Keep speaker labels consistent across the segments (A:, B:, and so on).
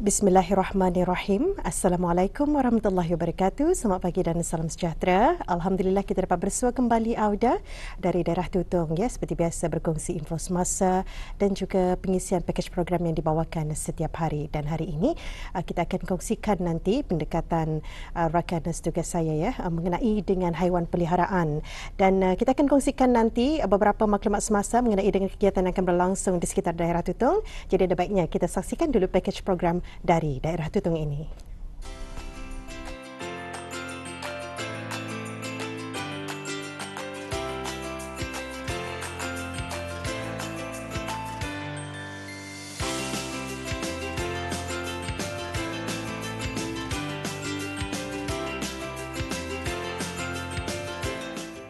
A: Bismillahirrahmanirrahim. Assalamualaikum warahmatullahi wabarakatuh. Selamat pagi dan salam sejahtera. Alhamdulillah kita dapat bersua kembali Auda dari daerah Tutong ya, seperti biasa berkongsi info semasa dan juga pengisian pakej program yang dibawakan setiap hari. Dan hari ini kita akan kongsikan nanti pendekatan rakan setugas saya ya mengenai dengan haiwan peliharaan. Dan kita akan kongsikan nanti beberapa maklumat semasa mengenai dengan kegiatan yang akan berlangsung di sekitar daerah Tutong. Jadi ada baiknya kita saksikan dulu pakej program dari daerah Tutong ini.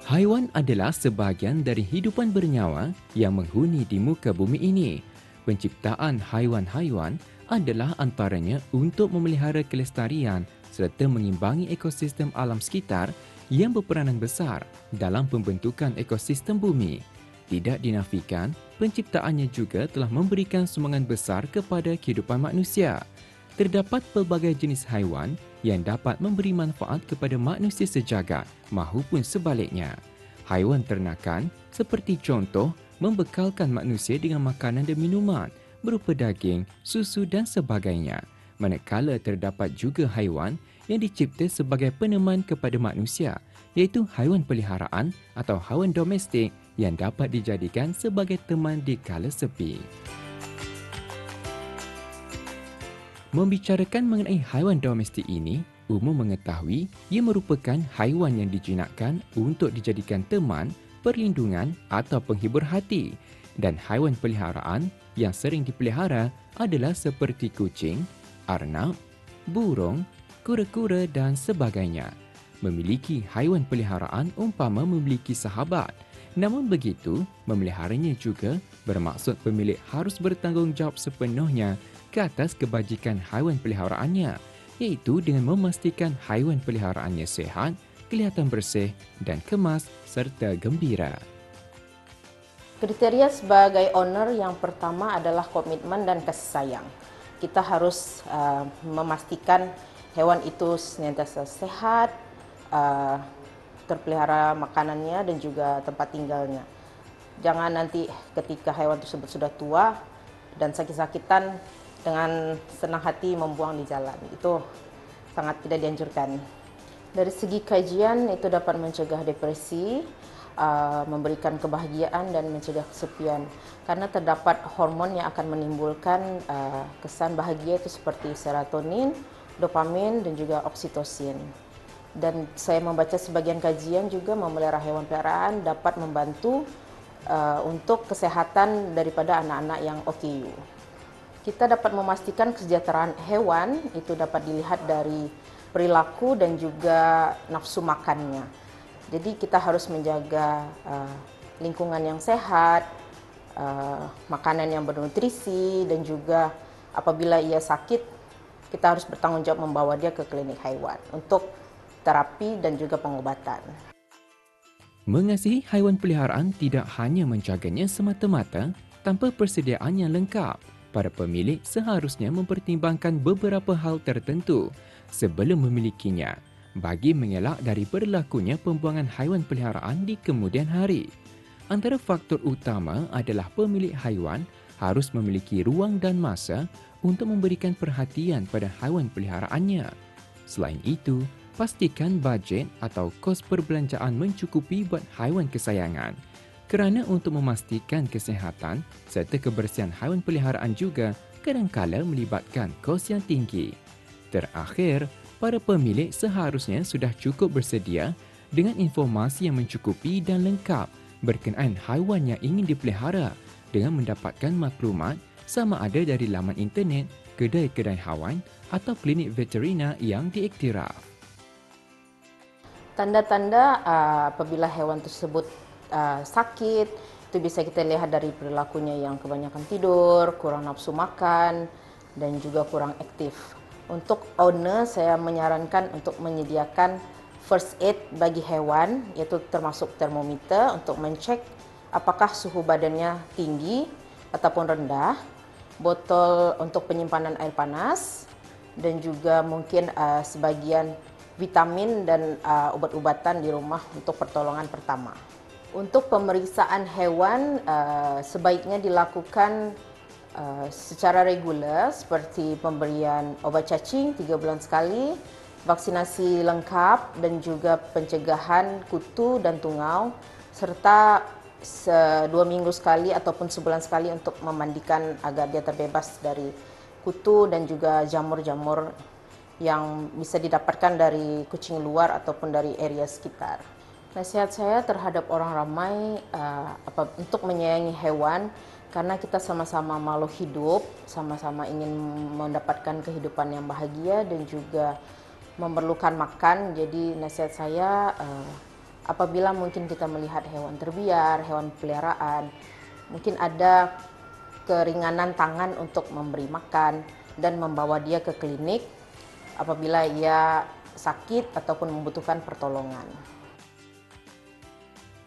B: Haiwan adalah sebahagian dari hidupan bernyawa yang menghuni di muka bumi ini. Penciptaan haiwan-haiwan adalah antaranya untuk memelihara kelestarian serta mengimbangi ekosistem alam sekitar yang berperanan besar dalam pembentukan ekosistem bumi. Tidak dinafikan, penciptaannya juga telah memberikan sumbangan besar kepada kehidupan manusia. Terdapat pelbagai jenis haiwan yang dapat memberi manfaat kepada manusia sejagat mahupun sebaliknya. Haiwan ternakan seperti contoh membekalkan manusia dengan makanan dan minuman berupa daging, susu dan sebagainya. Manakala terdapat juga haiwan yang dicipta sebagai peneman kepada manusia, iaitu haiwan peliharaan atau haiwan domestik yang dapat dijadikan sebagai teman di kala sepi. Membicarakan mengenai haiwan domestik ini, umum mengetahui ia merupakan haiwan yang dijinakkan untuk dijadikan teman, perlindungan atau penghibur hati. Dan haiwan peliharaan yang sering dipelihara adalah seperti kucing, arnab, burung, kura-kura dan sebagainya. Memiliki haiwan peliharaan umpama memiliki sahabat. Namun begitu, memeliharanya juga bermaksud pemilik harus bertanggungjawab sepenuhnya ke atas kebajikan haiwan peliharaannya, iaitu dengan memastikan haiwan peliharaannya sihat, kelihatan bersih dan kemas serta gembira.
C: Kriteria sebagai owner yang pertama adalah komitmen dan kasih sayang. Kita harus memastikan hewan itu senantiasa sehat, terpelihara makanannya dan juga tempat tinggalnya. Jangan nanti ketika hewan tersebut sudah tua dan sakit-sakitan dengan senang hati membuang di jalan. Itu sangat tidak dianjurkan. Dari segi kajian itu dapat mencegah depresi, memberikan kebahagiaan dan mencegah kesepian. Karena terdapat hormon yang akan menimbulkan kesan bahagia itu seperti serotonin, dopamin dan juga oksitosin. Dan saya membaca sebagian kajian juga memelihara hewan peliharaan dapat membantu untuk kesehatan daripada anak-anak yang OKU. Kita dapat memastikan kesejahteraan hewan itu dapat dilihat dari perilaku dan juga nafsu makannya. Jadi kita harus menjaga lingkungan yang sehat, makanan yang bernutrisi dan juga apabila ia sakit, kita harus bertanggung jawab membawa dia ke klinik haiwan untuk terapi dan juga pengobatan.
B: Mengasihi haiwan peliharaan tidak hanya menjaganya semata-mata tanpa persediaan yang lengkap. Para pemilik seharusnya mempertimbangkan beberapa hal tertentu sebelum memilikinya bagi mengelak dari berlakunya pembuangan haiwan peliharaan di kemudian hari. Antara faktor utama adalah pemilik haiwan harus memiliki ruang dan masa untuk memberikan perhatian pada haiwan peliharaannya. Selain itu, pastikan bajet atau kos perbelanjaan mencukupi buat haiwan kesayangan. Kerana untuk memastikan kesihatan serta kebersihan haiwan peliharaan juga kadang-kala melibatkan kos yang tinggi. Terakhir, para pemilik seharusnya sudah cukup bersedia dengan informasi yang mencukupi dan lengkap berkenaan haiwan yang ingin dipelihara dengan mendapatkan maklumat sama ada dari laman internet, kedai-kedai haiwan atau klinik veterina yang diiktiraf.
C: Tanda-tanda apabila hewan tersebut sakit, itu bisa kita lihat dari perilakunya yang kebanyakan tidur, kurang nafsu makan, dan juga kurang aktif. Untuk owner, saya menyarankan untuk menyediakan first aid bagi hewan, yaitu termasuk termometer untuk mencek apakah suhu badannya tinggi ataupun rendah. botol untuk penyimpanan air panas, dan juga mungkin sebagian vitamin dan obat-obatan di rumah untuk pertolongan pertama. Untuk pemeriksaan hewan sebaiknya dilakukan secara reguler, seperti pemberian obat cacing 3 bulan sekali, vaksinasi lengkap dan juga pencegahan kutu dan tungau, serta 2 minggu sekali ataupun sebulan sekali untuk memandikan agar dia terbebas dari kutu dan juga jamur-jamur yang bisa didapatkan dari kucing luar ataupun dari area sekitar. Nasihat saya terhadap orang ramai untuk menyayangi hewan, karena kita sama-sama makhluk hidup, sama-sama ingin mendapatkan kehidupan yang bahagia dan juga memerlukan makan. Jadi nasihat saya, apabila mungkin kita melihat hewan terbiar, hewan peliharaan, mungkin ada keringanan tangan untuk memberi makan dan membawa dia ke klinik apabila ia sakit ataupun membutuhkan pertolongan.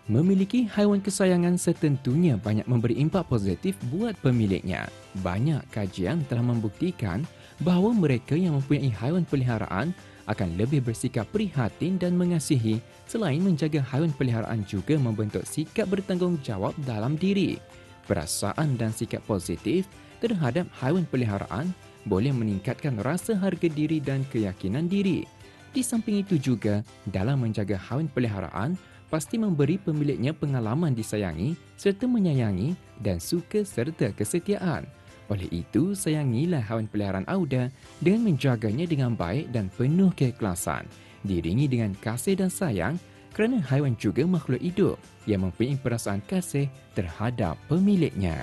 B: Memiliki haiwan kesayangan setentunya banyak memberi impak positif buat pemiliknya. Banyak kajian telah membuktikan bahawa mereka yang mempunyai haiwan peliharaan akan lebih bersikap prihatin dan mengasihi. Selain menjaga haiwan peliharaan juga membentuk sikap bertanggungjawab dalam diri. Perasaan dan sikap positif terhadap haiwan peliharaan boleh meningkatkan rasa harga diri dan keyakinan diri. Di samping itu juga, dalam menjaga haiwan peliharaan, pasti memberi pemiliknya pengalaman disayangi serta menyayangi dan suka serta kesetiaan. Oleh itu, sayangilah haiwan peliharaan Auda dengan menjaganya dengan baik dan penuh keikhlasan. Diiringi dengan kasih dan sayang kerana haiwan juga makhluk hidup yang mempunyai perasaan kasih terhadap pemiliknya.